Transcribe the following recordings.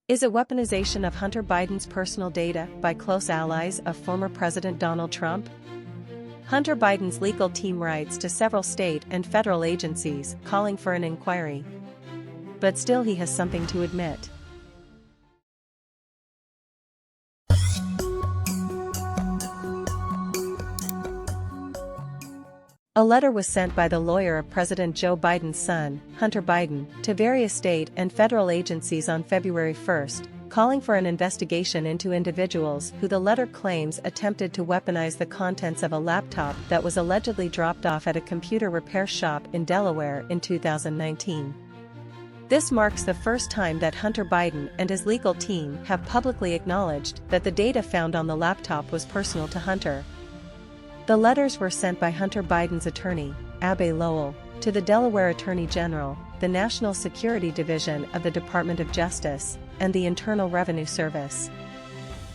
Is it weaponization of Hunter Biden's personal data by close allies of former President Donald Trump? Hunter Biden's legal team writes to several state and federal agencies calling for an inquiry. But still he has something to admit. A letter was sent by the lawyer of President Joe Biden's son, Hunter Biden, to various state and federal agencies on February 1, calling for an investigation into individuals who the letter claims attempted to weaponize the contents of a laptop that was allegedly dropped off at a computer repair shop in Delaware in 2019. This marks the first time that Hunter Biden and his legal team have publicly acknowledged that the data found on the laptop was personal to Hunter. The letters were sent by Hunter Biden's attorney, Abbe Lowell, to the Delaware Attorney General, the National Security Division of the Department of Justice, and the Internal Revenue Service.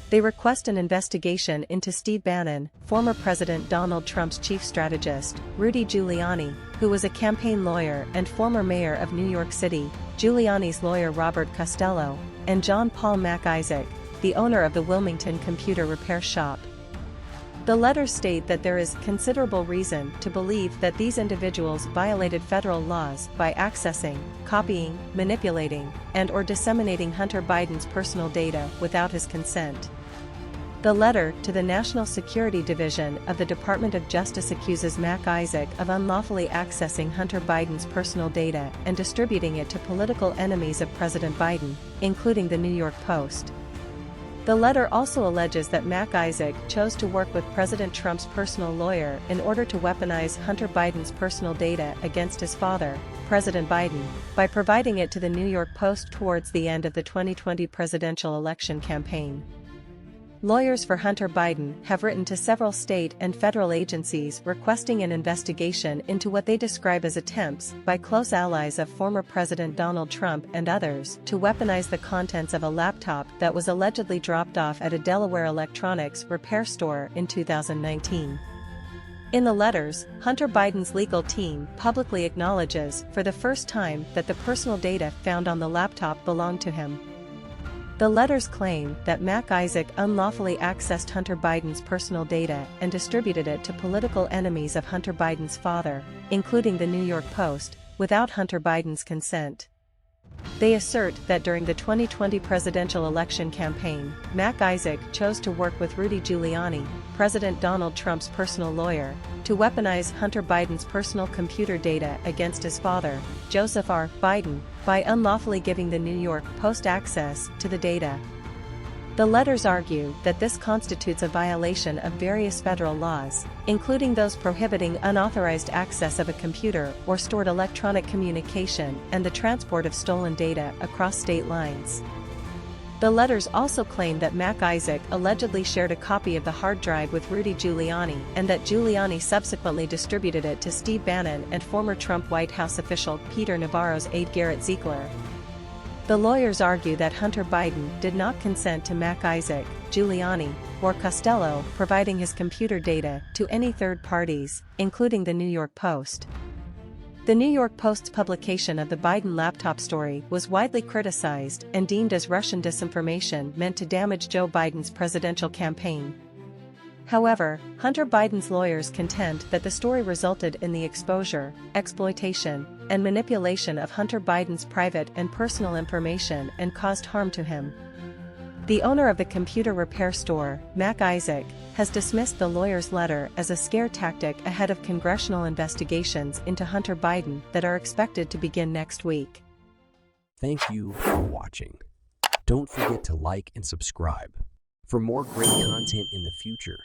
They request an investigation into Steve Bannon, former President Donald Trump's chief strategist, Rudy Giuliani, who was a campaign lawyer and former mayor of New York City, Giuliani's lawyer Robert Costello, and John Paul Mac Isaac, the owner of the Wilmington computer repair shop. The letters state that there is considerable reason to believe that these individuals violated federal laws by accessing, copying, manipulating, and/or disseminating Hunter Biden's personal data without his consent. The letter to the National Security Division of the Department of Justice accuses Mac Isaac of unlawfully accessing Hunter Biden's personal data and distributing it to political enemies of President Biden, including the New York Post. The letter also alleges that Mac Isaac chose to work with President Trump's personal lawyer in order to weaponize Hunter Biden's personal data against his father, President Biden, by providing it to the New York Post towards the end of the 2020 presidential election campaign. Lawyers for Hunter Biden have written to several state and federal agencies requesting an investigation into what they describe as attempts by close allies of former President Donald Trump and others to weaponize the contents of a laptop that was allegedly dropped off at a Delaware electronics repair store in 2019. In the letters, Hunter Biden's legal team publicly acknowledges for the first time that the personal data found on the laptop belonged to him. The letters claim that Mac Isaac unlawfully accessed Hunter Biden's personal data and distributed it to political enemies of Hunter Biden's father, including the New York Post, without Hunter Biden's consent. They assert that during the 2020 presidential election campaign, Mac Isaac chose to work with Rudy Giuliani, President Donald Trump's personal lawyer, to weaponize Hunter Biden's personal computer data against his father, Joseph R. Biden, by unlawfully giving the New York Post access to the data. The letters argue that this constitutes a violation of various federal laws, including those prohibiting unauthorized access of a computer or stored electronic communication and the transport of stolen data across state lines. The letters also claim that Mac Isaac allegedly shared a copy of the hard drive with Rudy Giuliani and that Giuliani subsequently distributed it to Steve Bannon and former Trump White House official Peter Navarro's aide Garrett Ziegler. The lawyers argue that Hunter Biden did not consent to Mac Isaac, Giuliani, or Costello providing his computer data to any third parties, including the New York Post. The New York Post's publication of the Biden laptop story was widely criticized and deemed as Russian disinformation meant to damage Joe Biden's presidential campaign. However, Hunter Biden's lawyers contend that the story resulted in the exposure, exploitation, and manipulation of Hunter Biden's private and personal information and caused harm to him. The owner of the computer repair store, Mac Isaac, has dismissed the lawyer's letter as a scare tactic ahead of congressional investigations into Hunter Biden that are expected to begin next week. Thank you for watching. Don't forget to like and subscribe for more great content in the future.